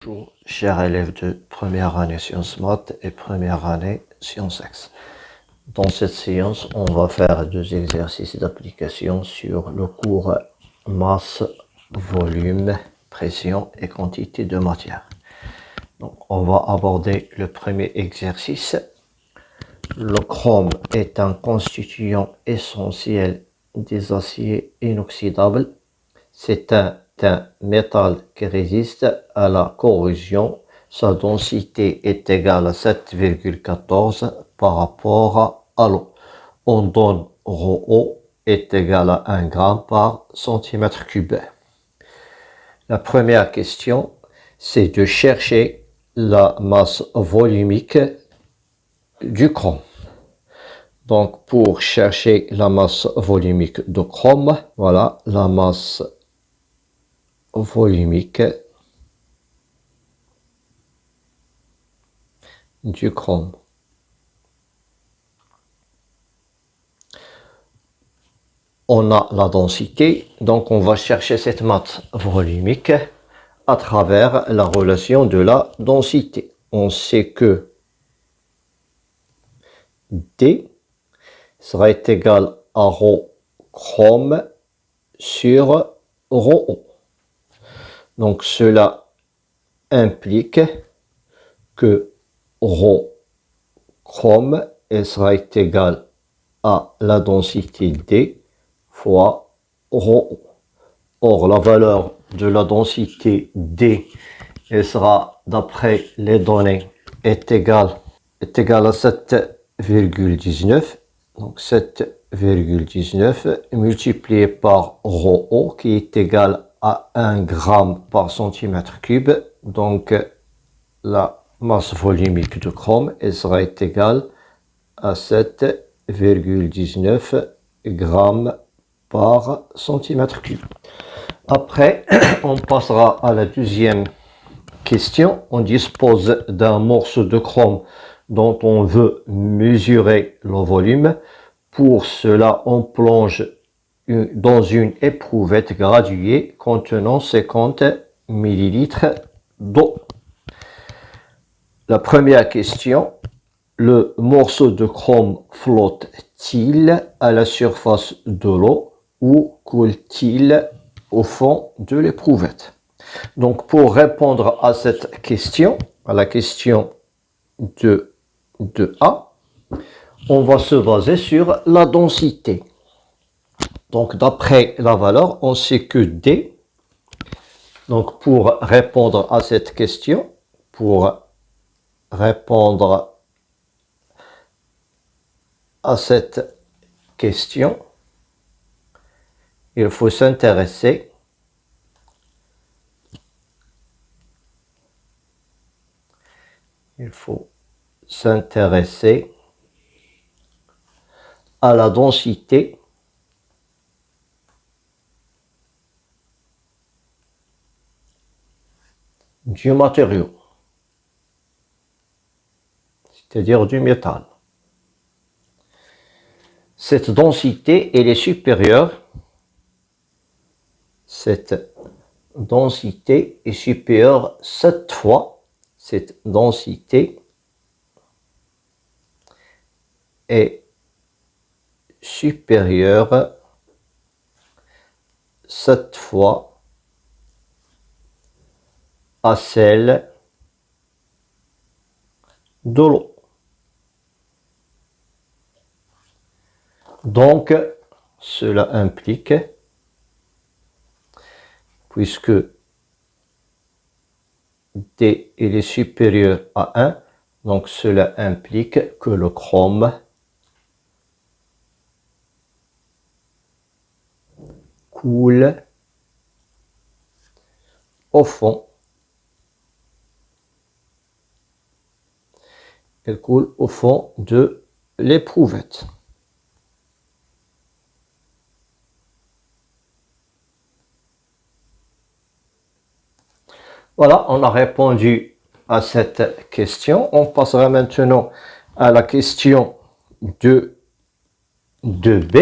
Bonjour, chers élèves de première année sciences maths et première année sciences X. Dans cette séance, on va faire deux exercices d'application sur le cours masse, volume, pression et quantité de matière. Donc, on va aborder le premier exercice. Le chrome est un constituant essentiel des aciers inoxydables. C'est un métal qui résiste à la corrosion. Sa densité est égale à 7,14 par rapport à l'eau. On donne ρO est égal à 1 g par centimètre cube. La première question, c'est de chercher la masse volumique du chrome. Donc, pour chercher la masse volumique de chrome, voilà la masse volumique du chrome. On a la densité, donc on va chercher cette masse volumique à travers la relation de la densité. On sait que D sera égal à ρ chrome sur ρO. Donc cela implique que ρ chrome sera égal à la densité D fois ρO. Or, la valeur de la densité D sera, d'après les données, est égale à 7,19. Donc 7,19 multiplié par ρO qui est égal à 1 g par centimètre cube. Donc la masse volumique de chrome sera égale à 7,19 g par centimètre cube. Après, on passera à la deuxième question. On dispose d'un morceau de chrome dont on veut mesurer le volume. Pour cela, on plonge dans une éprouvette graduée contenant 50 ml d'eau. La première question, le morceau de chrome flotte-t-il à la surface de l'eau ou coule-t-il au fond de l'éprouvette? Donc, pour répondre à cette question, à la question de A, on va se baser sur la densité. Donc, d'après la valeur, on sait que D, donc pour répondre à cette question, il faut s'intéresser à la densité du matériau, c'est-à-dire du métal. Cette densité, elle est supérieure. Cette densité est supérieure 7 fois. Cette densité est supérieure 7 fois à celle de l'eau. Donc, cela implique, puisque D est supérieur à 1, donc cela implique que le chrome coule au fond. Elle coule au fond de l'éprouvette. Voilà, on a répondu à cette question. On passera maintenant à la question de B.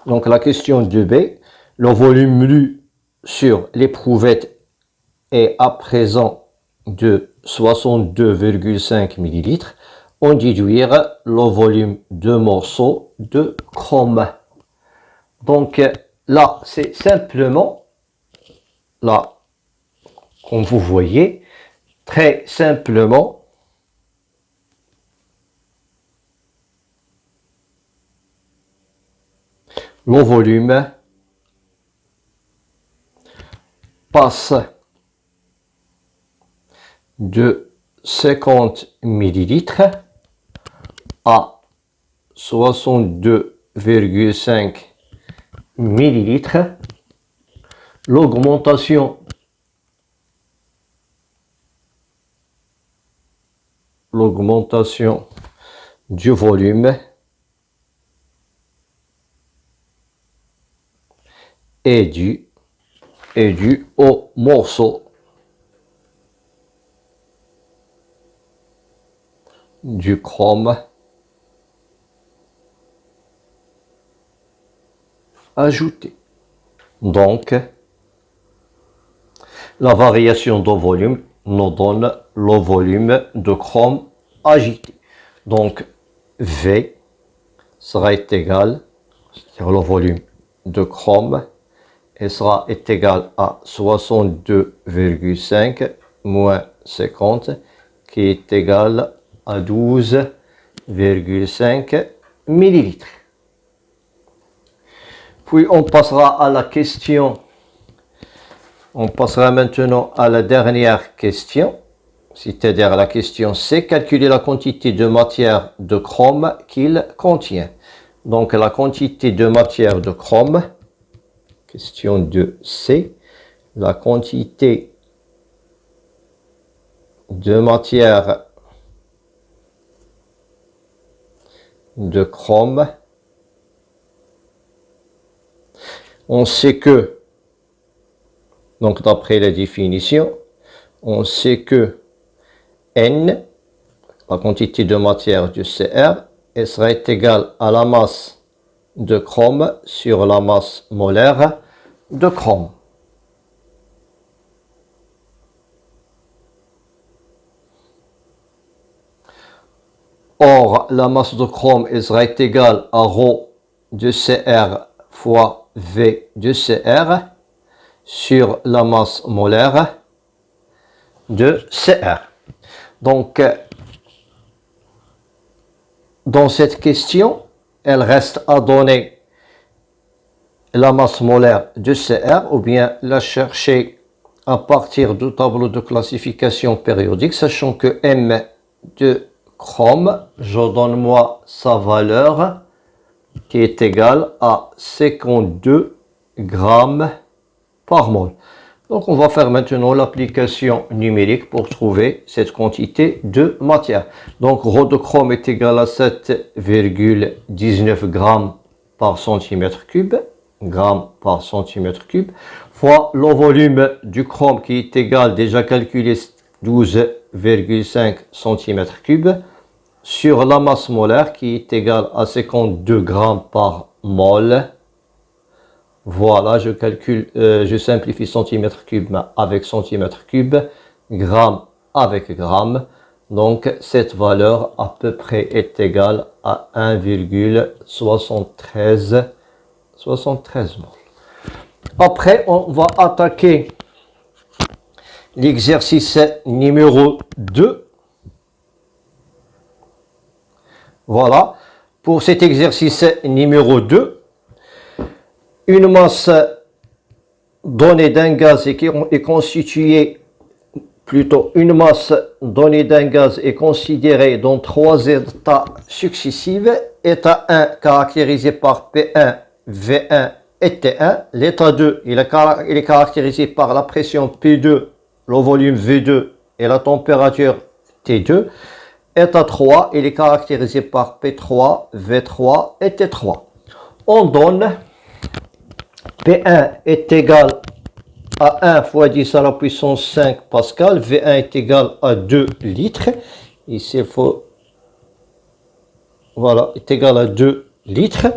Donc la question de B, le volume lu sur l'éprouvette est à présent de 62,5 millilitres, on déduire le volume de morceaux de chrome. Donc là, c'est simplement, là, comme vous voyez, très simplement, le volume passe de 50 millilitres à 62,5 millilitres. L'augmentation du volume est due au morceau du chrome ajouté. Donc, la variation de volume nous donne le volume de chrome agité. Donc, V sera égal, c'est-à-dire le volume de chrome, et sera égal à 62,5 moins 50, qui est égal à 12,5 millilitres. Puis on passera à la question. On passera maintenant à la dernière question, c'est-à-dire la question C, calculer la quantité de matière de chrome qu'il contient. Donc la quantité de matière de chrome, question de C, la quantité de matière de chrome, on sait que, donc d'après la définition, on sait que N, la quantité de matière du Cr, elle sera égale à la masse de chrome sur la masse molaire de chrome. Or, la masse de chrome elle sera égale à ρ de Cr fois V de Cr sur la masse molaire de Cr. Donc, dans cette question, elle reste à donner la masse molaire de Cr ou bien la chercher à partir du tableau de classification périodique, sachant que M de chrome, je donne moi sa valeur qui est égale à 52 grammes par mol. Donc on va faire maintenant l'application numérique pour trouver cette quantité de matière. Donc ρ de chrome est égal à 7,19 grammes par centimètre cube, fois le volume du chrome qui est égal, déjà calculé, 12,5 centimètres cubes, sur la masse molaire qui est égale à 52 grammes par mol. Voilà, je calcule, je simplifie centimètre cube avec centimètre cube, gramme avec gramme. Donc, cette valeur à peu près est égale à 1,73 mol. Après, on va attaquer l'exercice numéro 2. Voilà, pour cet exercice numéro 2, une masse donnée d'un gaz est constituée, plutôt une masse donnée d'un gaz est considérée dans trois états successifs. État 1 caractérisé par P1, V1 et T1. L'état 2 il est caractérisé par la pression P2, le volume V2 et la température T2. État 3 il est caractérisé par P3, V3 et T3. On donne P1 est égal à 1 fois 10 à la puissance 5 pascal, V1 est égal à 2 litres, ici il faut, voilà, est égal à 2 litres,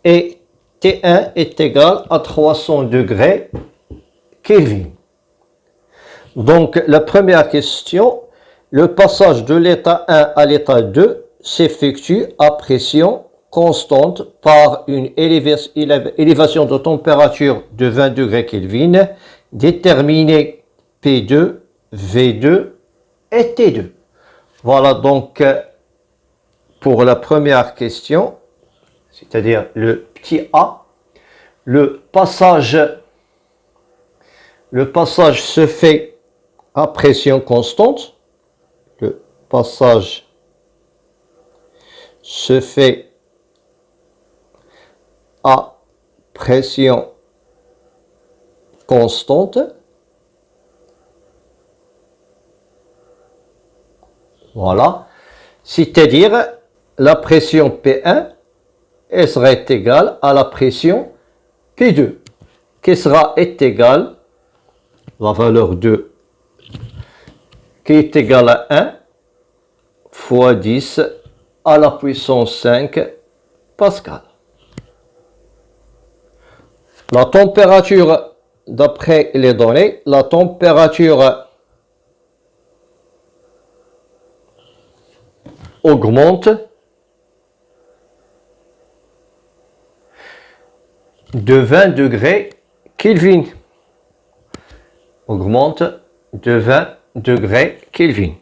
et T1 est égal à 300 degrés Kelvin. Donc, la première question, le passage de l'état 1 à l'état 2 s'effectue à pression constante par une élévation de température de 20 degrés Kelvin, déterminée P2, V2 et T2. Voilà donc pour la première question, c'est-à-dire le petit a, le passage se fait à pression constante. Le passage se fait à pression constante. Voilà. C'est-à-dire la pression P1 elle sera égale à la pression P2 qui sera égale la valeur de qui est égale à 1 fois 10 à la puissance 5 Pascal. La température, d'après les données, la température augmente de 20 degrés Kelvin. Augmente de 20 degrés Kelvin.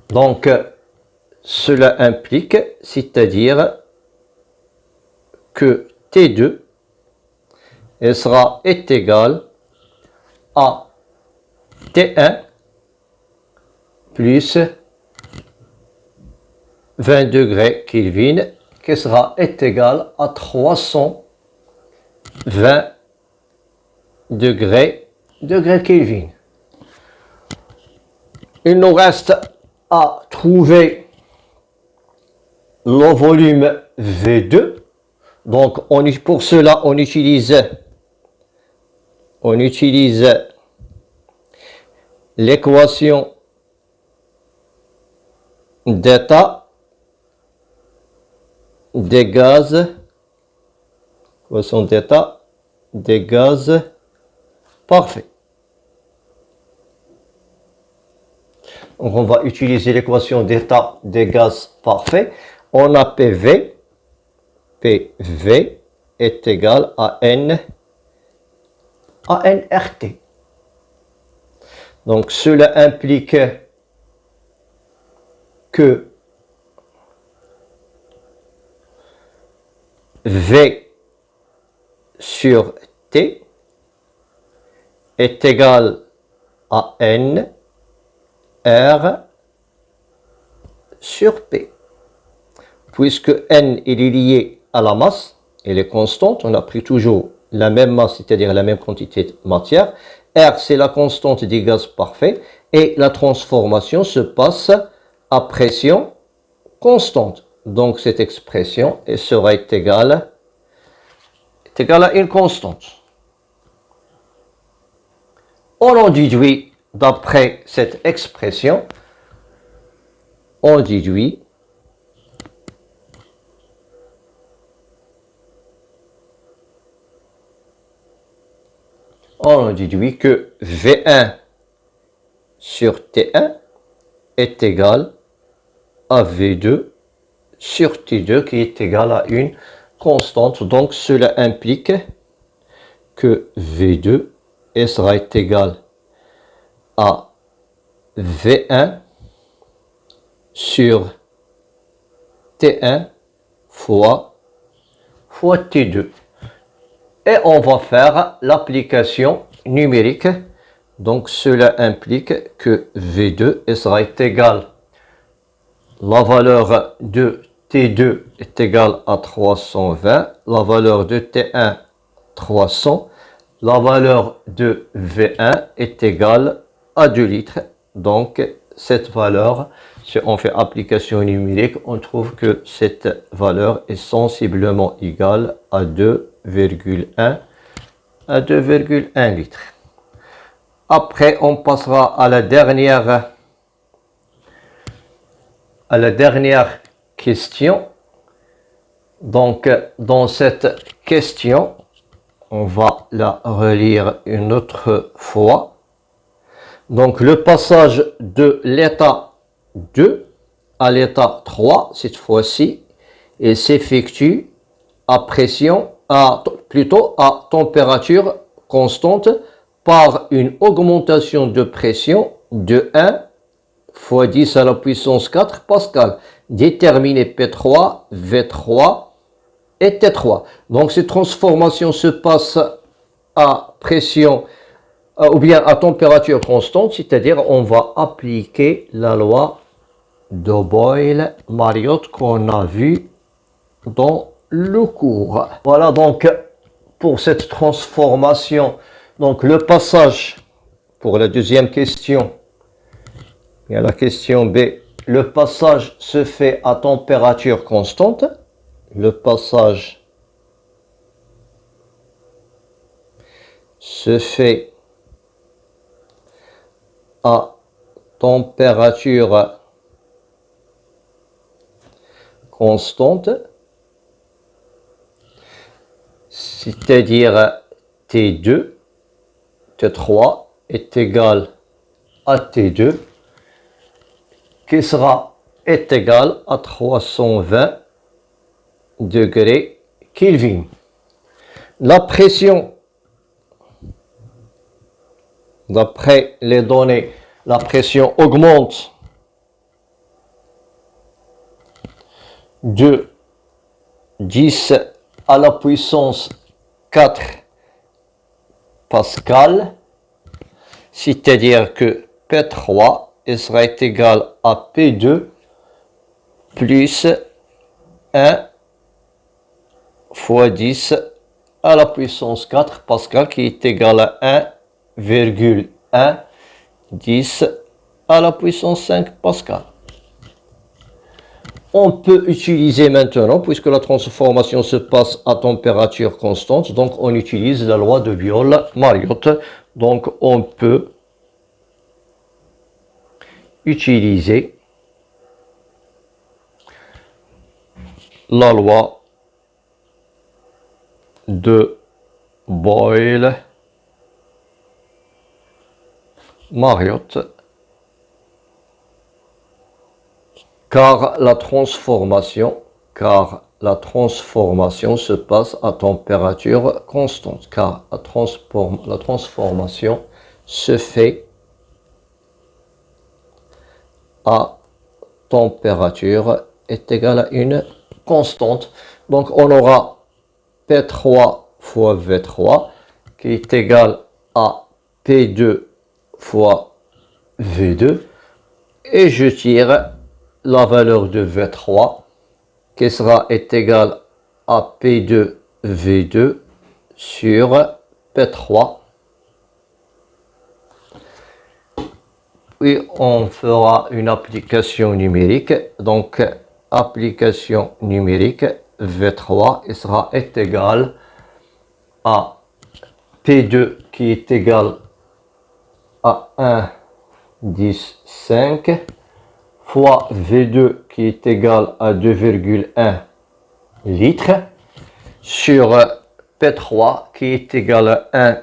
Donc, cela implique, c'est-à-dire que T2 sera égal à T1 plus 20 degrés Kelvin qui sera égal à 320 degrés Kelvin. Il nous reste à trouver le volume V2. Donc, pour cela, on utilise l'équation d'état des gaz, parfaits. Donc, on va utiliser l'équation d'état des gaz parfaits. On a PV est égal à nRT. Donc, cela implique que V sur T est égal à N R sur P. Puisque N est lié à la masse, elle est constante, on a pris toujours la même masse, c'est-à-dire la même quantité de matière. R, c'est la constante des gaz parfaits et la transformation se passe à pression constante. Donc, cette expression sera égale à une constante. On en déduit, d'après cette expression, on déduit que V1 sur T1 est égal à V2 sur T2 qui est égal à une constante. Donc, cela implique que V2 sera égal à V1 sur T1 fois T2. Et on va faire l'application numérique. Donc, cela implique que V2 sera égal la valeur de T2 est égale à 320, la valeur de T1 300, la valeur de V1 est égale à 2 litres. Donc, cette valeur, si on fait application numérique, on trouve que cette valeur est sensiblement égale à 2,1 litres. Après, on passera à la dernière question Donc, dans cette question, on va la relire une autre fois. Donc, le passage de l'état 2 à l'état 3, cette fois-ci, il s'effectue à pression, plutôt à température constante par une augmentation de pression de 1 fois 10 à la puissance 4 pascal. Déterminez P3, V3 et T3. Donc cette transformation se passe à pression ou bien à température constante, c'est-à-dire on va appliquer la loi de Boyle-Mariotte qu'on a vu dans le cours. Voilà donc pour cette transformation. Donc le passage pour la deuxième question, il y a la question B. Le passage se fait à température constante. Le passage se fait à température constante, c'est-à-dire T2, T3 est égal à T2, qui est égal à 320 degrés Kelvin. La pression, d'après les données, la pression augmente de 10 à la puissance 4 pascal, c'est-à-dire que P3 sera égal à P2 plus 1 fois 10 à la puissance 4 pascal, qui est égal à 1,1 10 à la puissance 5 pascal. On peut utiliser maintenant, puisque la transformation se passe à température constante, donc on utilise la loi de Boyle-Mariotte. Donc on peut utiliser la loi de Boyle-Mariotte, car la transformation se passe à température constante, car la transformation se fait à température est égale à une constante. Donc on aura P3 fois V3 qui est égal à P2 fois V2, et je tire la valeur de V3 qui est égale à P2 V2 sur P3. Puis on fera une application numérique. Donc application numérique, V3 est égal à P2 qui est égal à 1 10 5 fois V2 qui est égal à 2,1 litres sur P3 qui est égal à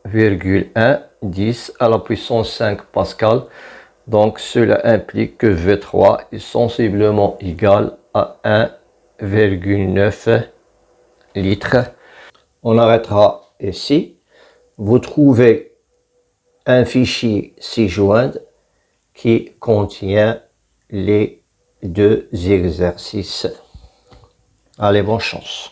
1,1 10 à la puissance 5 pascal. Donc cela implique que V3 est sensiblement égal à 1,9 litres. On arrêtera ici. Vous trouvez un fichier C-joint qui contient les deux exercices. Allez, bonne chance.